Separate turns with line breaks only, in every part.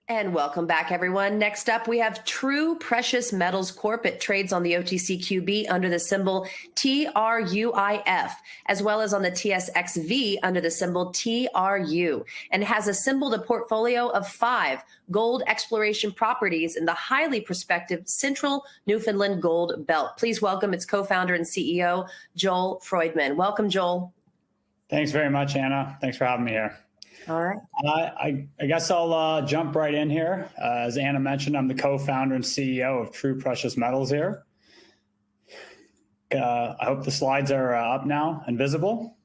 And welcome back, everyone. Next up, we have Tru Precious Metals Corp. It trades on the OTCQB under the symbol TRUIF, as well as on the TSXV under the symbol TRU, and has assembled a portfolio of 5 gold exploration properties in the highly prospective Central Newfoundland Gold Belt. Please welcome its co-founder and CEO, Joel Freudman. Welcome, Joel.
Thanks very much, Anna. Thanks for having me here.
All right.
I guess I'll jump right in here. As Anna mentioned, I'm the co-founder and CEO of Tru Precious Metals here. I hope the slides are up now and visible.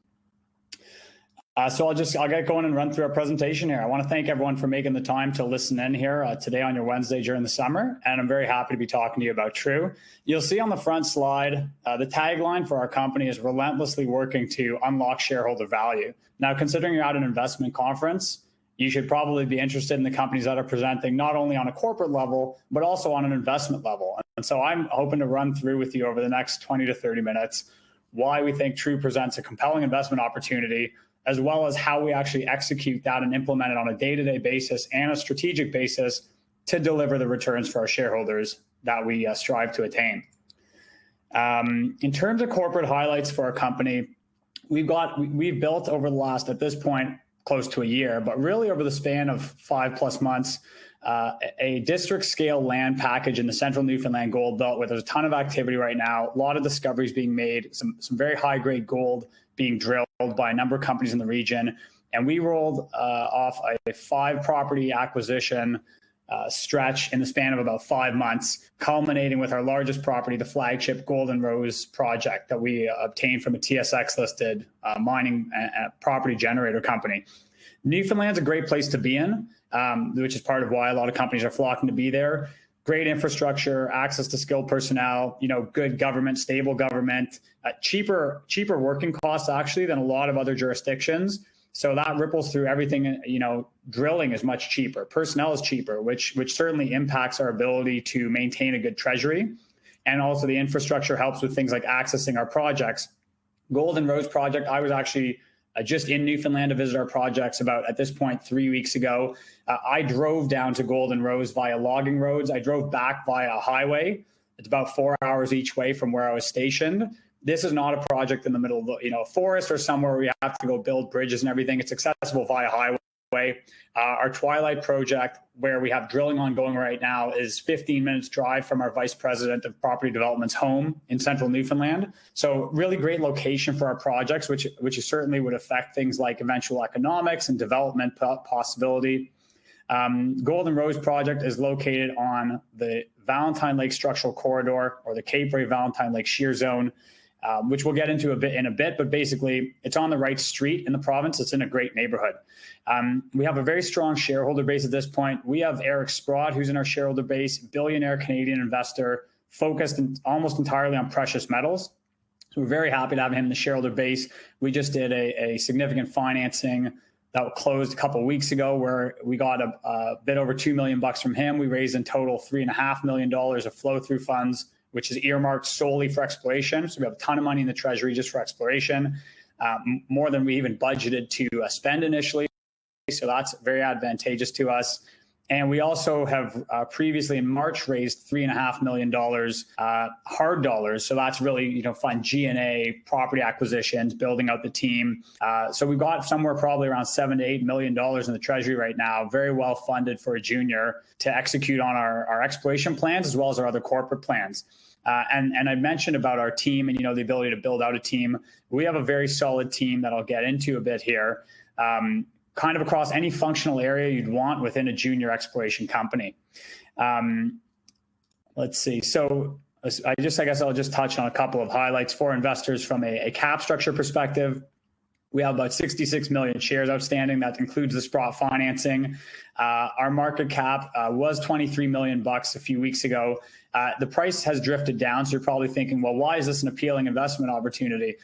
So I'll get going and run through our presentation here. I want to thank everyone for making the time to listen in here today on your Wednesday during the summer, and I'm very happy to be talking to you about Tru. You'll see on the front slide, the tagline for our company is relentlessly working to unlock shareholder value. Now, considering you're at an investment conference, you should probably be interested in the companies that are presenting not only on a corporate level, but also on an investment level. And so I'm hoping to run through with you over the next 20 to 30 minutes why we think Tru presents a compelling investment opportunity, as well as how we actually execute that and implement it on a day-to-day basis and a strategic basis to deliver the returns for our shareholders that we strive to attain. In terms of corporate highlights for our company, we've built over the last, at this point, close to a year, but really over the span of 5+ months, a district scale land package in the Central Newfoundland Gold Belt where there's a ton of activity right now, a lot of discoveries being made, some very high grade gold being drilled by a number of companies in the region. And we rolled off a 5 property acquisition stretch in the span of about 5 months, culminating with our largest property, the flagship Golden Rose project that we obtained from a TSX listed mining property generator company. Newfoundland's a great place to be in, which is part of why a lot of companies are flocking to be there. Great infrastructure, access to skilled personnel, good government, stable government, cheaper working costs actually than a lot of other jurisdictions. So that ripples through everything. Drilling is much cheaper, personnel is cheaper, which certainly impacts our ability to maintain a good treasury. And also the infrastructure helps with things like accessing our projects. Golden Rose project, I was actually just in Newfoundland to visit our projects about, at this point, 3 weeks ago. I drove down to Golden Rose via logging roads. I drove back via a highway. It's about 4 hours each way from where I was stationed. This is not a project in the middle of a forest or somewhere where we have to go build bridges and everything. It's accessible via highway. Our Twilight project, where we have drilling ongoing right now, is 15 minutes drive from our Vice President of Property Development's home in Central Newfoundland. So really great location for our projects, which certainly would affect things like eventual economics and development possibility. Golden Rose project is located on the Valentine Lake Structural Corridor, or the Cape Ray Valentine Lake Shear Zone, which we'll get into in a bit, but basically it's on the right street in the province. It's in a great neighborhood. We have a very strong shareholder base at this point. We have Eric Sprott, who's in our shareholder base, billionaire Canadian investor, focused almost entirely on precious metals. So we're very happy to have him in the shareholder base. We just did a significant financing that closed a couple of weeks ago, where we got a bit over $2 million from him. We raised in total $3.5 million of flow-through funds, which is earmarked solely for exploration. So we have a ton of money in the treasury just for exploration, more than we even budgeted to spend initially. So that's very advantageous to us. And we also have previously in March raised $3.5 million hard dollars. So that's really, fund G&A, property acquisitions, building out the team. So we've got somewhere probably around $7 to $8 million in the treasury right now, very well funded for a junior to execute on our exploration plans as well as our other corporate plans. And I mentioned about our team and, the ability to build out a team. We have a very solid team that I'll get into a bit here. Kind of across any functional area you'd want within a junior exploration company. Let's see. So I guess I'll just touch on a couple of highlights for investors from a cap structure perspective. We have about 66 million shares outstanding. That includes the Sprott financing. Our market cap was $23 million a few weeks ago. The price has drifted down. So you're probably thinking, well, why is this an appealing investment opportunity?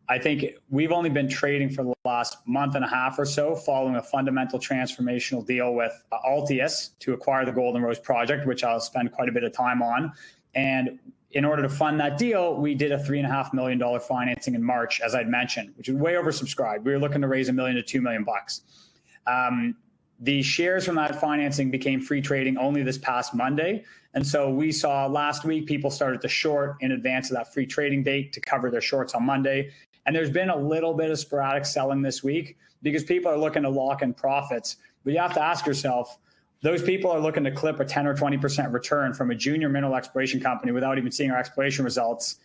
I think we've only been trading for the last month and a half or so following a fundamental transformational deal with Altius to acquire the Golden Rose project, which I'll spend quite a bit of time on. And in order to fund that deal, we did a $3.5 million financing in March, as I'd mentioned, which is way oversubscribed. We were looking to raise $1 million to $2 million. The shares from that financing became free trading only this past Monday. And so we saw last week people started to short in advance of that free trading date to cover their shorts on Monday. And there's been a little bit of sporadic selling this week because people are looking to lock in profits. But you have to ask yourself, those people are looking to clip a 10 or 20% return from a junior mineral exploration company without even seeing our exploration results.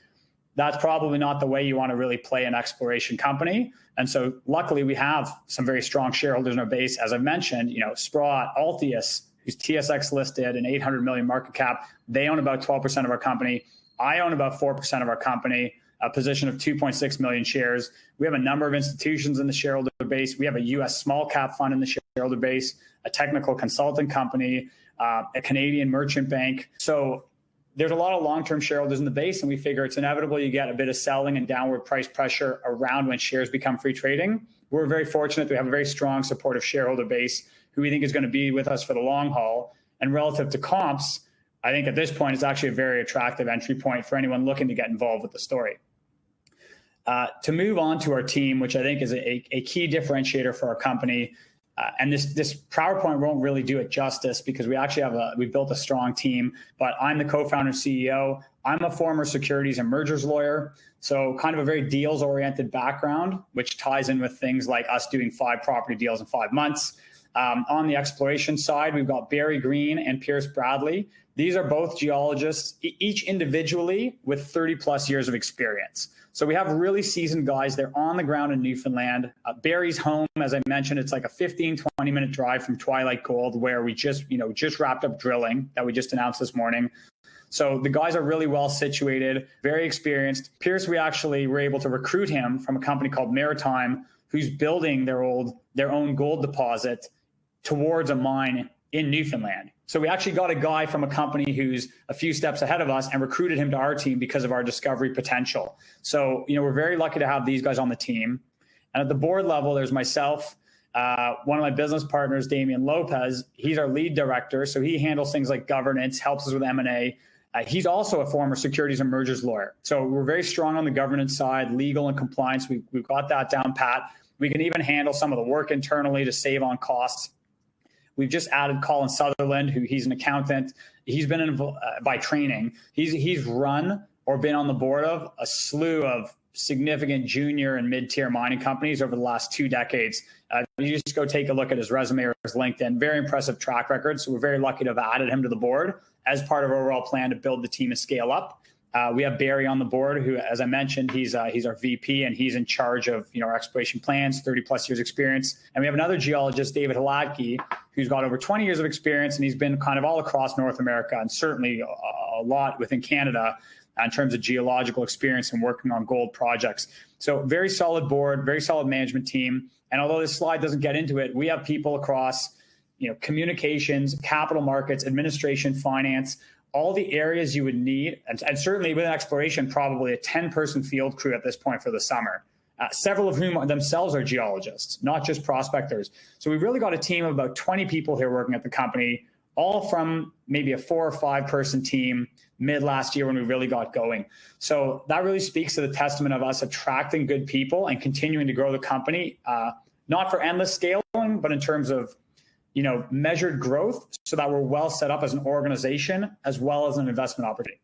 That's probably not the way you want to really play an exploration company. And so luckily we have some very strong shareholders in our base. As I mentioned, Sprott, Altius, who's TSX listed and 800 million market cap. They own about 12% of our company. I own about 4% of our company, a position of 2.6 million shares. We have a number of institutions in the shareholder base. We have a US small cap fund in the shareholder base, a technical consulting company, a Canadian merchant bank. So there's a lot of long-term shareholders in the base, and we figure it's inevitable you get a bit of selling and downward price pressure around when shares become free trading. We're very fortunate that we have a very strong supportive shareholder base who we think is going to be with us for the long haul. And relative to comps, I think at this point it's actually a very attractive entry point for anyone looking to get involved with the story. To move on to our team, which I think is a key differentiator for our company, and this PowerPoint won't really do it justice because we actually we've built a strong team, but I'm the co-founder and CEO. I'm a former securities and mergers lawyer, so kind of a very deals-oriented background, which ties in with things like us doing 5 property deals in 5 months. On the exploration side, we've got Barry Green and Pierce Bradley. These are both geologists, each individually with 30 plus years of experience. So we have really seasoned guys. They're on the ground in Newfoundland. Barry's home, as I mentioned, it's like a 15, 20-minute drive from Twilight Gold, where we just wrapped up drilling that we just announced this morning. So the guys are really well situated, very experienced. Pierce, we actually were able to recruit him from a company called Maritime, who's building their own gold deposit towards a mine in Newfoundland. So we actually got a guy from a company who's a few steps ahead of us and recruited him to our team because of our discovery potential. So, we're very lucky to have these guys on the team. And at the board level, there's myself, one of my business partners, Damian Lopez. He's our lead director. So he handles things like governance, helps us with M&A. He's also a former securities and mergers lawyer. So we're very strong on the governance side, legal and compliance. We've got that down pat. We can even handle some of the work internally to save on costs. We've just added Colin Sutherland, he's an accountant. He's been by training. He's run or been on the board of a slew of significant junior and mid-tier mining companies over the last 2 decades. You just go take a look at his resume or his LinkedIn. Very impressive track record. So we're very lucky to have added him to the board as part of our overall plan to build the team and scale up. We have Barry on the board, who, as I mentioned, he's our VP, and he's in charge of our exploration plans, 30 plus years experience. And we have another geologist, David Haladki, who's got over 20 years of experience, and he's been kind of all across North America and certainly a lot within Canada in terms of geological experience and working on gold projects. So very solid board, very solid management team. And although this slide doesn't get into it, we have people across communications, capital markets, administration, finance, all the areas you would need, and certainly with exploration, probably a 10-person field crew at this point for the summer, several of whom themselves are geologists, not just prospectors. So we've really got a team of about 20 people here working at the company, all from maybe a 4 or 5-person team mid last year when we really got going. So that really speaks to the testament of us attracting good people and continuing to grow the company, not for endless scaling, but in terms of measured growth so that we're well set up as an organization as well as an investment opportunity.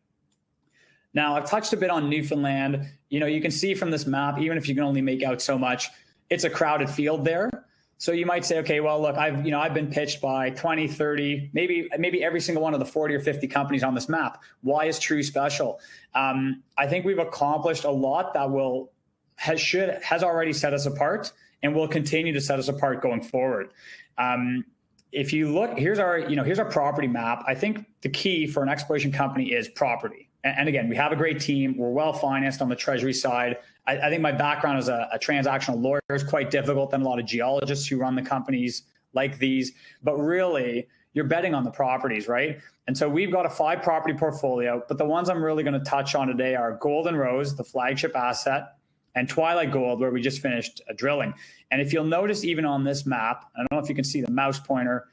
Now, I've touched a bit on Newfoundland. You can see from this map, even if you can only make out so much, it's a crowded field there. So you might say, okay, well, look, I've been pitched by 20, 30, maybe every single one of the 40 or 50 companies on this map. Why is Tru special? I think we've accomplished a lot that has already set us apart and will continue to set us apart going forward. If you look, here's our property map. I think the key for an exploration company is property. And again, we have a great team. We're well financed on the treasury side. I think my background as a transactional lawyer is quite difficult than a lot of geologists who run the companies like these. But really, you're betting on the properties, right? And so we've got a 5-property portfolio, but the ones I'm really going to touch on today are Golden Rose, the flagship asset, and Twilight Gold, where we just finished drilling. And if you'll notice, even on this map, I don't know if you can see the mouse pointer,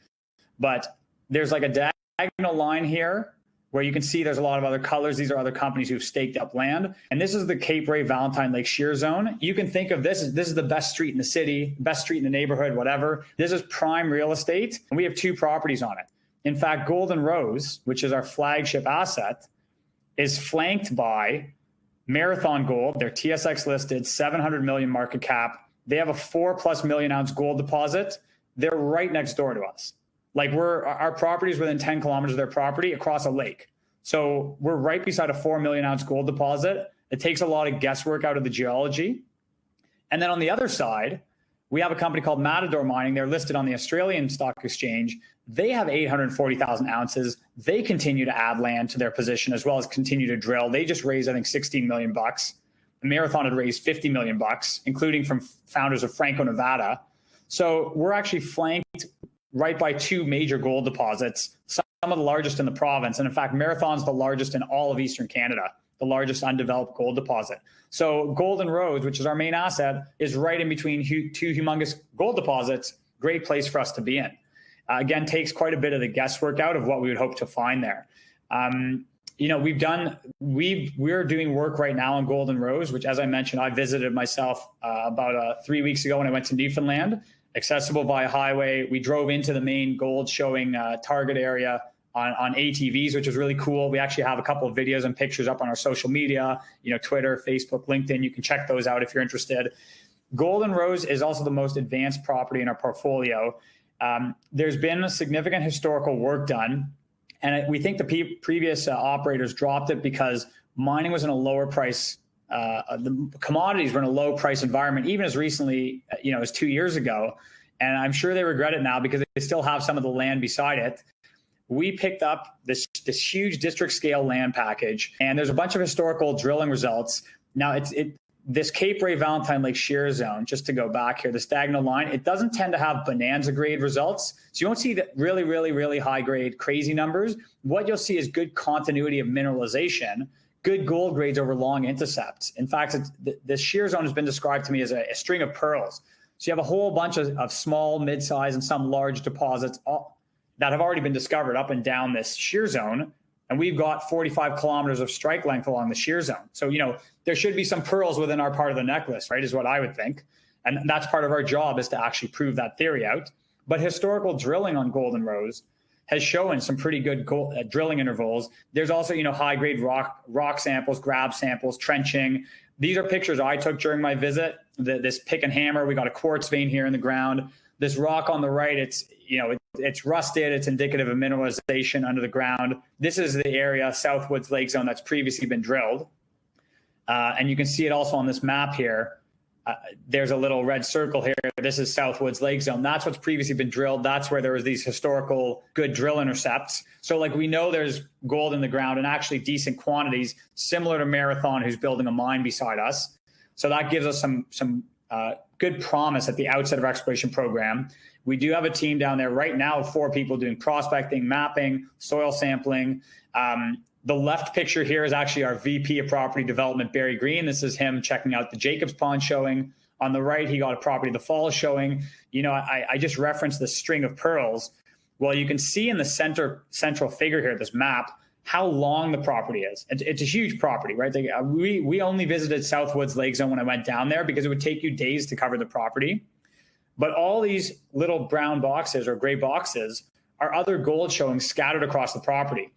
but there's like a diagonal line here where you can see there's a lot of other colors. These are other companies who've staked up land. And this is the Cape Ray Valentine Lake Shear Zone. You can think of this is the best street in the city, best street in the neighborhood, whatever. This is prime real estate. And we have 2 properties on it. In fact, Golden Rose, which is our flagship asset, is flanked by Marathon Gold. They're TSX listed, 700 million market cap. They have a 4+ million ounce gold deposit. They're right next door to us. Like our property is within 10 kilometers of their property across a lake. So we're right beside a 4 million ounce gold deposit. It takes a lot of guesswork out of the geology. And then on the other side, we have a company called Matador Mining. They're listed on the Australian Stock Exchange. They have 840,000 ounces. They continue to add land to their position as well as continue to drill. They just raised, I think, $16 million. The Marathon had raised $50 million, including from founders of Franco-Nevada. So we're actually flanked right by 2 major gold deposits, some of the largest in the province. And in fact, Marathon's the largest in all of Eastern Canada, the largest undeveloped gold deposit. So Golden Rose, which is our main asset, is right in between 2 humongous gold deposits. Great place for us to be in. Again, takes quite a bit of the guesswork out of what we would hope to find there. We're doing work right now on Golden Rose, which, as I mentioned, I visited myself about 3 weeks ago when I went to Newfoundland. Accessible via highway. We drove into the main gold showing target area on ATVs, which was really cool. We actually have a couple of videos and pictures up on our social media, Twitter, Facebook, LinkedIn. You can check those out if you're interested. Golden Rose is also the most advanced property in our portfolio. There's been a significant historical work done, and we think the previous operators dropped it because mining was in a lower price. The commodities were in a low price environment, even as recently, as 2 years ago. And I'm sure they regret it now because they still have some of the land beside it. We picked up this huge district scale land package, and there's a bunch of historical drilling results. Now this Cape Ray Valentine Lake Shear Zone, just to go back here, the Stagno line, it doesn't tend to have bonanza grade results. So you won't see the really, really, really high grade crazy numbers. What you'll see is good continuity of mineralization, good gold grades over long intercepts. In fact, this shear zone has been described to me as a string of pearls. So you have a whole bunch of small, mid-size, and some large deposits that have already been discovered up and down this shear zone. And we've got 45 kilometers of strike length along the shear zone. So, there should be some pearls within our part of the necklace, right, is what I would think. And that's part of our job, is to actually prove that theory out. But historical drilling on Golden Rose has shown some pretty good drilling intervals. There's also, high-grade rock samples, grab samples, trenching. These are pictures I took during my visit. This pick and hammer, we got a quartz vein here in the ground. This rock on the right, it's rusted. It's indicative of mineralization under the ground. This is the area, Southwoods Lake Zone, that's previously been drilled. And you can see it also on this map here. There's a little red circle here. This is Southwoods Lake Zone. That's what's previously been drilled. That's where there was these historical good drill intercepts. So we know there's gold in the ground, and actually decent quantities, similar to Marathon, who's building a mine beside us. So that gives us some good promise at the outset of our exploration program. We do have a team down there right now of 4 people doing prospecting, mapping, soil sampling. The left picture here is actually our VP of Property Development, Barry Green. This is him checking out the Jacobs Pond showing. On the right, he got a Property of the Falls showing. I just referenced the string of pearls. Well, you can see in the central figure here, this map, how long the property is. It's a huge property, right? We only visited Southwoods Lake Zone when I went down there because it would take you days to cover the property. But all these little brown boxes or gray boxes are other gold showings scattered across the property.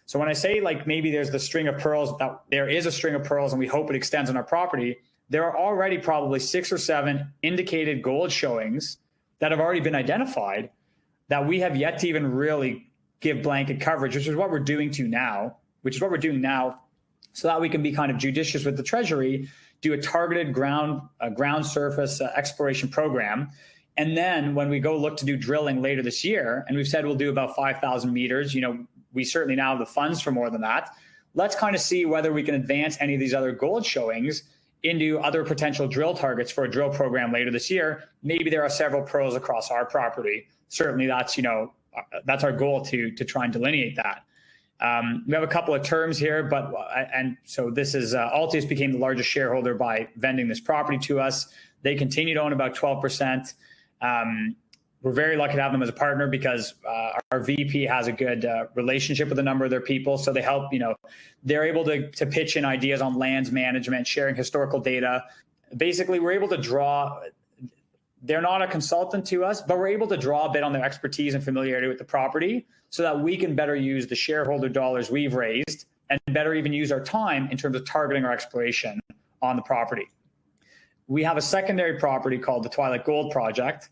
So when I say maybe there's the string of pearls, that there is a string of pearls and we hope it extends on our property, there are already probably 6 or 7 indicated gold showings that have already been identified that we have yet to even really give blanket coverage, which is what we're doing now, so that we can be kind of judicious with the Treasury, do a targeted ground surface exploration program. And then when we go look to do drilling later this year, and we've said we'll do about 5,000 meters, we certainly now have the funds for more than that. Let's kind of see whether we can advance any of these other gold showings into other potential drill targets for a drill program later this year. Maybe there are several pearls across our property. Certainly that's our goal to try and delineate that. We have a couple of terms here, so this is Altius became the largest shareholder by vending this property to us. They continue to own about 12%. we're very lucky to have them as a partner because our VP has a good relationship with a number of their people. So they help, they're able to pitch in ideas on lands management, sharing historical data. Basically, we're able to draw, they're not a consultant to us, but we're able to draw a bit on their expertise and familiarity with the property so that we can better use the shareholder dollars we've raised and better even use our time in terms of targeting our exploration on the property. We have a secondary property called the Twilight Gold project.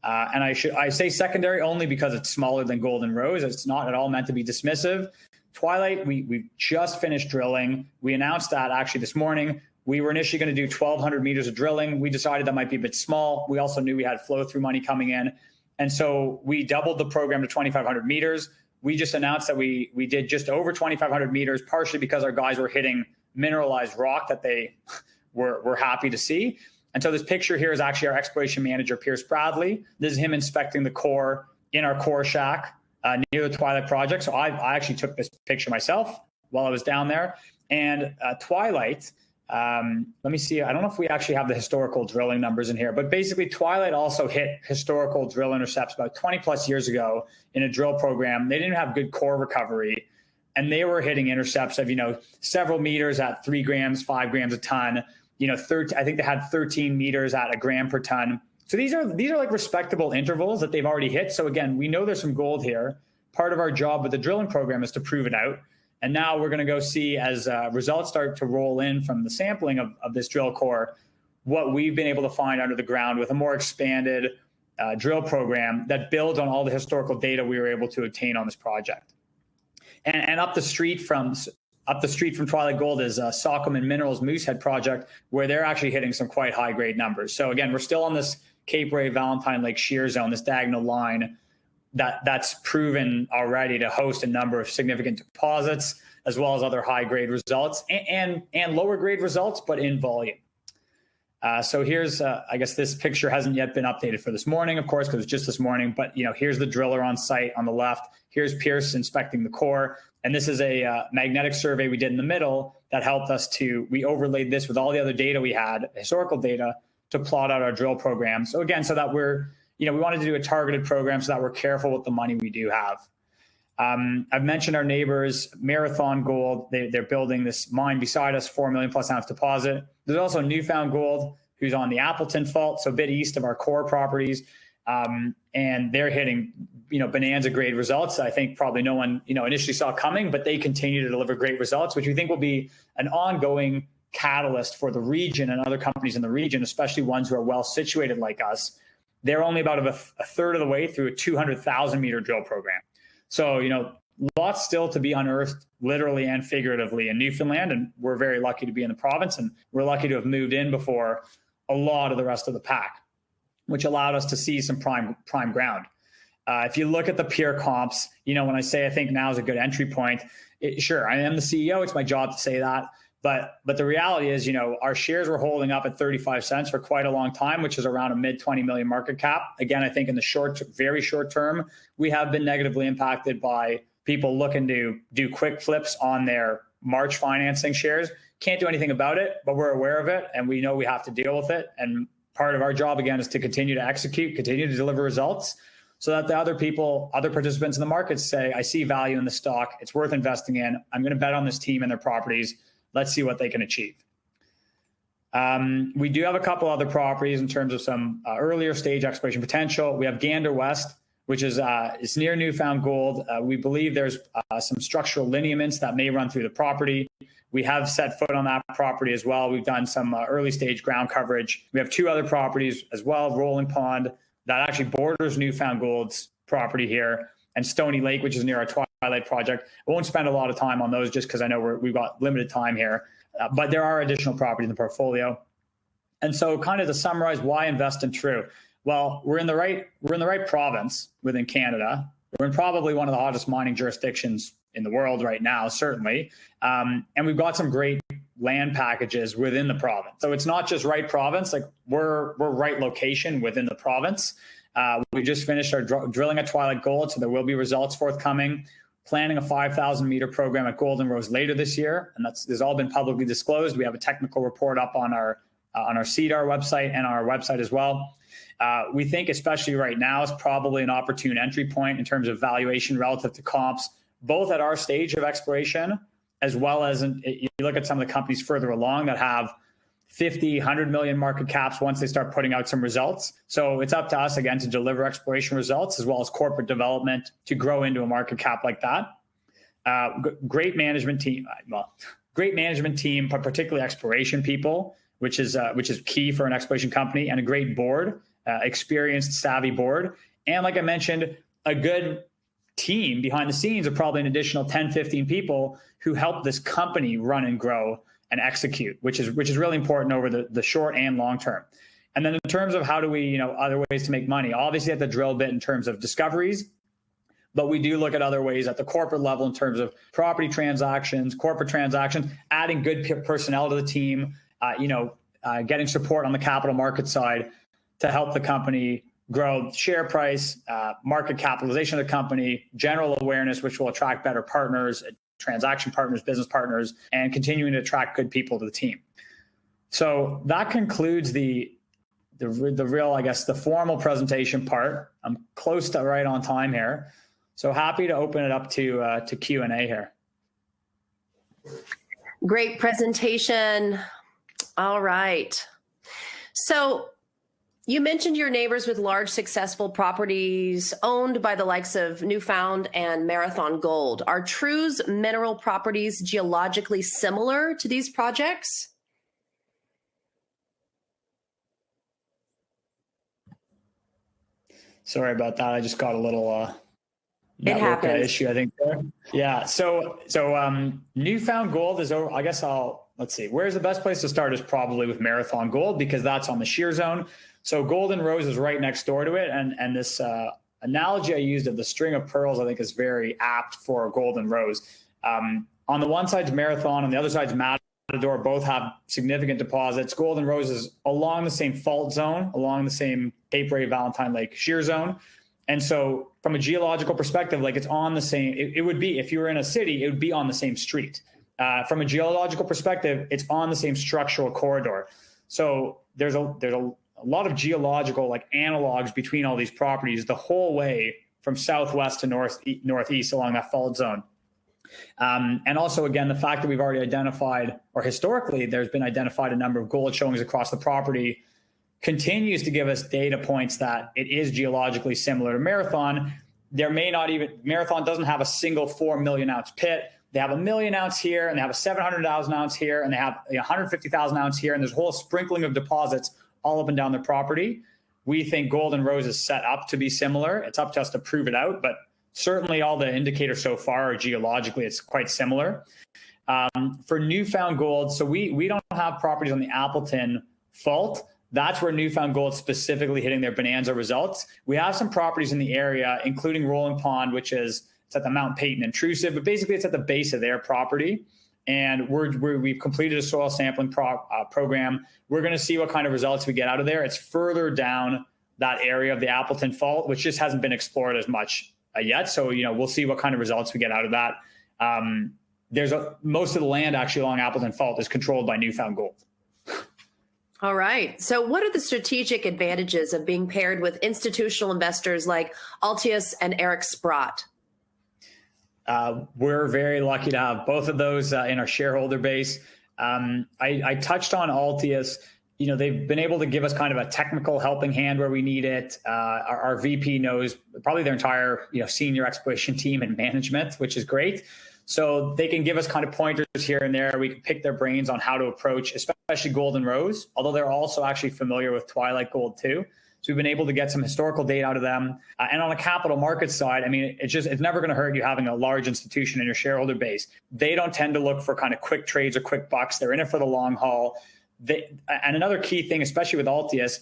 And I say secondary only because it's smaller than Golden Rose. It's not at all meant to be dismissive. Twilight, we just finished drilling. We announced that actually this morning. We were initially going to do 1,200 meters of drilling. We decided that might be a bit small. We also knew we had flow-through money coming in. And so we doubled the program to 2,500 meters. We just announced that we did just over 2,500 meters, partially because our guys were hitting mineralized rock that they were happy to see. And so this picture here is actually our exploration manager, Pierce Bradley. This is him inspecting the core in our core shack near the Twilight project. So I actually took this picture myself while I was down there. And Twilight, let me see. I don't know if we actually have the historical drilling numbers in here, but basically Twilight also hit historical drill intercepts about 20 plus years ago in a drill program. They didn't have good core recovery, and they were hitting intercepts of, several meters at 3 grams, 5 grams a ton. I think they had 13 meters at a gram per ton. So these are like respectable intervals that they've already hit. So again, we know there's some gold here. Part of our job with the drilling program is to prove it out. And now we're going to go see, as results start to roll in from the sampling of this drill core, what we've been able to find under the ground with a more expanded drill program that builds on all the historical data we were able to obtain on this project. And up the street from Twilight Gold is Sockleman Minerals Moosehead project, where they're actually hitting some quite high grade numbers. So again, we're still on this Cape Ray Valentine Lake shear zone, this diagonal line that's proven already to host a number of significant deposits, as well as other high grade results and lower grade results, but in volume. So here's, I guess this picture hasn't yet been updated for this morning, of course, because it's just this morning, but here's the driller on site on the left. Here's Pierce inspecting the core. And this is a magnetic survey we did in the middle that helped us we overlaid this with all the other data we had, historical data, to plot out our drill program. So again, so that we wanted to do a targeted program so that we're careful with the money we do have. I've mentioned our neighbors, Marathon Gold. They're building this mine beside us, 4 million plus ounce deposit. There's also Newfound Gold, who's on the Appleton Fault, so a bit east of our core properties. And they're hitting, bonanza grade results. I think probably no one, initially saw coming, but they continue to deliver great results, which we think will be an ongoing catalyst for the region and other companies in the region, especially ones who are well situated like us. They're only about a third of the way through a 200,000 meter drill program. So, lots still to be unearthed, literally and figuratively, in Newfoundland. And we're very lucky to be in the province, and we're lucky to have moved in before a lot of the rest of the pack, which allowed us to see some prime ground. If you look at the Pier Comps, when I say I think now is a good entry point, sure, I am the CEO. It's my job to say that. But the reality is, our shares were holding up at 35 cents for quite a long time, which is around a mid 20 million market cap. Again, I think in the very short term, we have been negatively impacted by people looking to do quick flips on their March financing shares. Can't do anything about it, but we're aware of it and we know we have to deal with it. And part of our job, again, is to continue to execute, continue to deliver results so that the other participants in the market say, I see value in the stock. It's worth investing in. I'm going to bet on this team and their properties. Let's see what they can achieve. We do have a couple other properties in terms of some earlier stage exploration potential. We have Gander West, which is it's near Newfound Gold. We believe there's some structural lineaments that may run through the property. We have set foot on that property as well. We've done some early stage ground coverage. We have 2 other properties as well, Rolling Pond, that actually borders Newfound Gold's property here, and Stony Lake, which is near our Twilight project. I won't spend a lot of time on those just because I know we've got limited time here, but there are additional properties in the portfolio. And so kind of to summarize, why invest in Tru? Well, we're in the right province within Canada. We're in probably one of the hottest mining jurisdictions in the world right now, certainly. And we've got some great land packages within the province. So it's not just right province, like we're right location within the province. We just finished our drilling at Twilight Gold, so there will be results forthcoming. Planning a 5,000 meter program at Golden Rose later this year, and this has all been publicly disclosed. We have a technical report up on our on our CDR website and our website as well. We think, especially right now, is probably an opportune entry point in terms of valuation relative to comps, both at our stage of exploration, as well as you look at some of the companies further along that have 50, 100 million market caps once they start putting out some results. So it's up to us, again, to deliver exploration results as well as corporate development to grow into a market cap like that. Great management team, but particularly exploration people, which is key for an exploration company, and a great board, experienced, savvy board. And like I mentioned, a good team behind the scenes of probably an additional 10, 15 people who help this company run and grow and execute, which is really important over the short and long term. And then in terms of how do we, other ways to make money, obviously at the drill bit in terms of discoveries, but we do look at other ways at the corporate level in terms of property transactions, corporate transactions, adding good personnel to the team, getting support on the capital market side to help the company grow share price, market capitalization of the company, general awareness, which will attract better partners, transaction partners, business partners, and continuing to attract good people to the team. So that concludes the real, I guess, the formal presentation part. I'm close to right on time here. So happy to open it up to Q&A here.
Great presentation. All right. So you mentioned your neighbors with large successful properties owned by the likes of Newfound and Marathon Gold. Are Tru's mineral properties geologically similar to these projects?
Sorry about that. I just got a little network issue, I think, there. Yeah. So Newfound Gold is over. I guess let's see. Where's the best place to start is probably with Marathon Gold, because that's on the shear zone. So Golden Rose is right next door to it. And this analogy I used of the string of pearls, I think, is very apt for Golden Rose. On the one side's Marathon, on the other side's Matador. Both have significant deposits. Golden Rose is along the same fault zone, along the same Cape Ray Valentine Lake shear zone. And so from a geological perspective, like, it's on the same, it would be, if you were in a city, it would be on the same street. From a geological perspective, it's on the same structural corridor. So there's a lot of geological, like, analogs between all these properties the whole way from southwest to northeast along that fault zone. And also, again, the fact that we've already identified, or historically there's been identified, a number of gold showings across the property continues to give us data points that it is geologically similar to Marathon. Marathon doesn't have a single 4 million ounce pit. They have a 1 million ounce here, and they have a 700,000 ounce here, and they have 150,000 ounce here, and there's a whole sprinkling of deposits all up and down their property. We think Golden Rose is set up to be similar. It's up to us to prove it out, but certainly all the indicators so far are geologically, it's quite similar. For Newfound Gold, so we don't have properties on the Appleton fault. That's where Newfound Gold specifically hitting their bonanza results. We have some properties in the area, including Rolling Pond, which it's at the Mount Peyton intrusive, but basically it's at the base of their property. And we've completed a soil sampling program. We're going to see what kind of results we get out of there. It's further down that area of the Appleton fault, which just hasn't been explored as much yet. So, we'll see what kind of results we get out of that. Most of the land actually along Appleton fault is controlled by Newfound Gold.
All right. So what are the strategic advantages of being paired with institutional investors like Altius and Eric Sprott?
We're very lucky to have both of those in our shareholder base. I touched on Altius. They've been able to give us kind of a technical helping hand where we need it. Our VP knows probably their entire senior exploration team and management, which is great. So they can give us kind of pointers here and there. We can pick their brains on how to approach, especially Golden Rose, although they're also actually familiar with Twilight Gold too. So we've been able to get some historical data out of them. And on the capital market side, I mean, it's never going to hurt you having a large institution in your shareholder base. They don't tend to look for kind of quick trades or quick bucks. They're in it for the long haul. And another key thing, especially with Altius,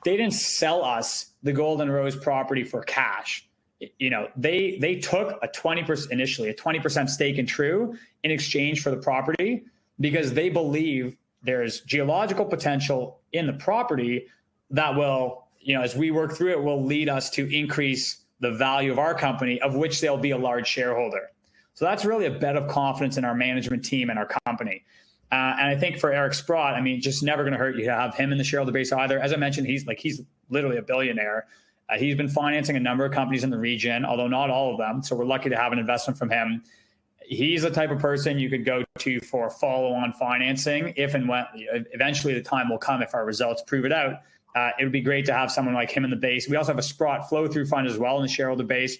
they didn't sell us the Golden Rose property for cash. They took a 20% stake in Tru in exchange for the property, because they believe there's geological potential in the property that will, as we work through it, will lead us to increase the value of our company, of which they'll be a large shareholder. So that's really a bet of confidence in our management team and our company. And I think for Eric Sprott, I mean, just never going to hurt you to have him in the shareholder base either. As I mentioned, he's literally a billionaire. He's been financing a number of companies in the region, although not all of them. So we're lucky to have an investment from him. He's the type of person you could go to for follow-on financing if and when eventually the time will come if our results prove it out. It would be great to have someone like him in the base. We also have a Sprott flow-through fund as well in the shareholder base.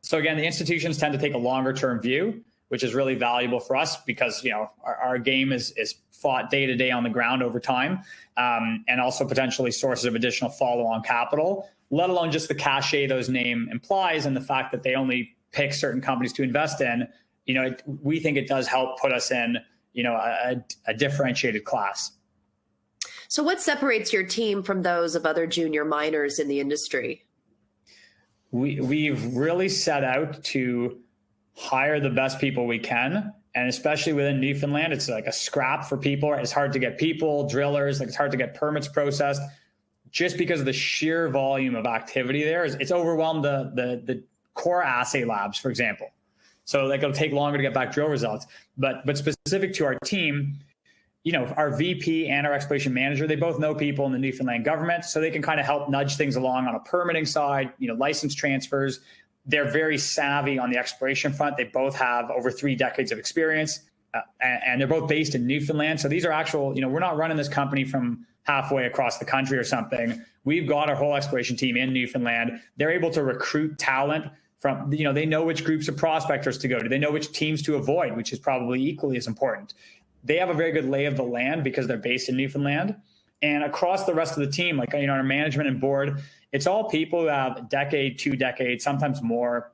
So again, the institutions tend to take a longer-term view, which is really valuable for us because our game is fought day to day on the ground over time, and also potentially sources of additional follow-on capital, let alone just the cachet those name implies and the fact that they only pick certain companies to invest in. We think it does help put us in a differentiated class.
So what separates your team from those of other junior miners in the industry?
We've really set out to hire the best people we can. And especially within Newfoundland, it's like a scrap for people. It's hard to get people, drillers, it's hard to get permits processed just because of the sheer volume of activity there. It's overwhelmed the core assay labs, for example. So it'll take longer to get back drill results. But specific to our team, our VP and our exploration manager, they both know people in the Newfoundland government, so they can kind of help nudge things along on a permitting side, license transfers. They're very savvy on the exploration front. They both have over 3 decades of experience, and they're both based in Newfoundland. So these are actual, we're not running this company from halfway across the country or something. We've got our whole exploration team in Newfoundland. They're able to recruit talent from, they know which groups of prospectors to go to. They know which teams to avoid, which is probably equally as important. They have a very good lay of the land because they're based in Newfoundland. And across the rest of the team, like, our management and board, it's all people who have a decade, 2 decades, sometimes more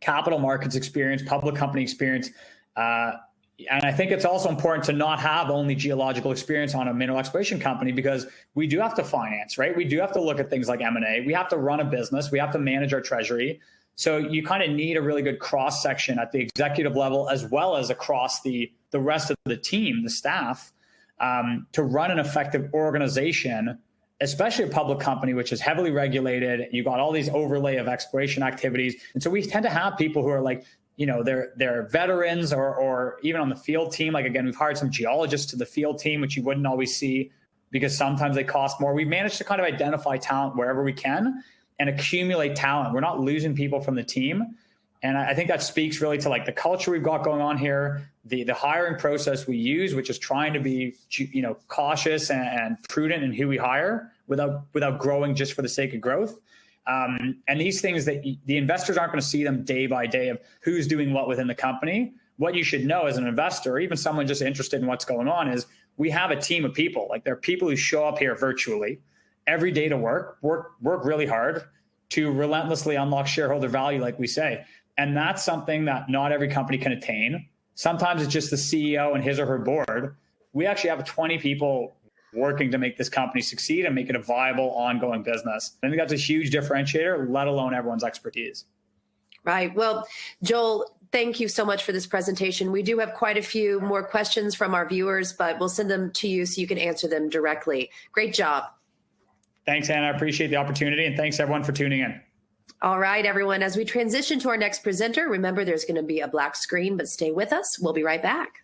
capital markets experience, public company experience. And I think it's also important to not have only geological experience on a mineral exploration company, because we do have to finance, right? We do have to look at things like M&A. We have to run a business. We have to manage our treasury. So you kind of need a really good cross section at the executive level, as well as across the rest of the team, the staff, to run an effective organization, especially a public company, which is heavily regulated. You've got all these overlay of exploration activities. And so we tend to have people who are like, they're veterans or even on the field team. Like, again, we've hired some geologists to the field team, which you wouldn't always see because sometimes they cost more. We've managed to kind of identify talent wherever we can and accumulate talent. We're not losing people from the team. And I think that speaks really to like the culture we've got going on here, the hiring process we use, which is trying to be, cautious and prudent in who we hire without growing just for the sake of growth. And these things that the investors aren't going to see them day by day of who's doing what within the company. What you should know as an investor, or even someone just interested in what's going on, is we have a team of people. Like, there are people who show up here virtually every day to work really hard to relentlessly unlock shareholder value, like we say. And that's something that not every company can attain. Sometimes it's just the CEO and his or her board. We actually have 20 people working to make this company succeed and make it a viable, ongoing business. I think that's a huge differentiator, let alone everyone's expertise.
Right. Well, Joel, thank you so much for this presentation. We do have quite a few more questions from our viewers, but we'll send them to you so you can answer them directly. Great job.
Thanks, Hannah. I appreciate the opportunity, and thanks everyone for tuning in.
All right, everyone. As we transition to our next presenter, remember there's going to be a black screen, but stay with us. We'll be right back.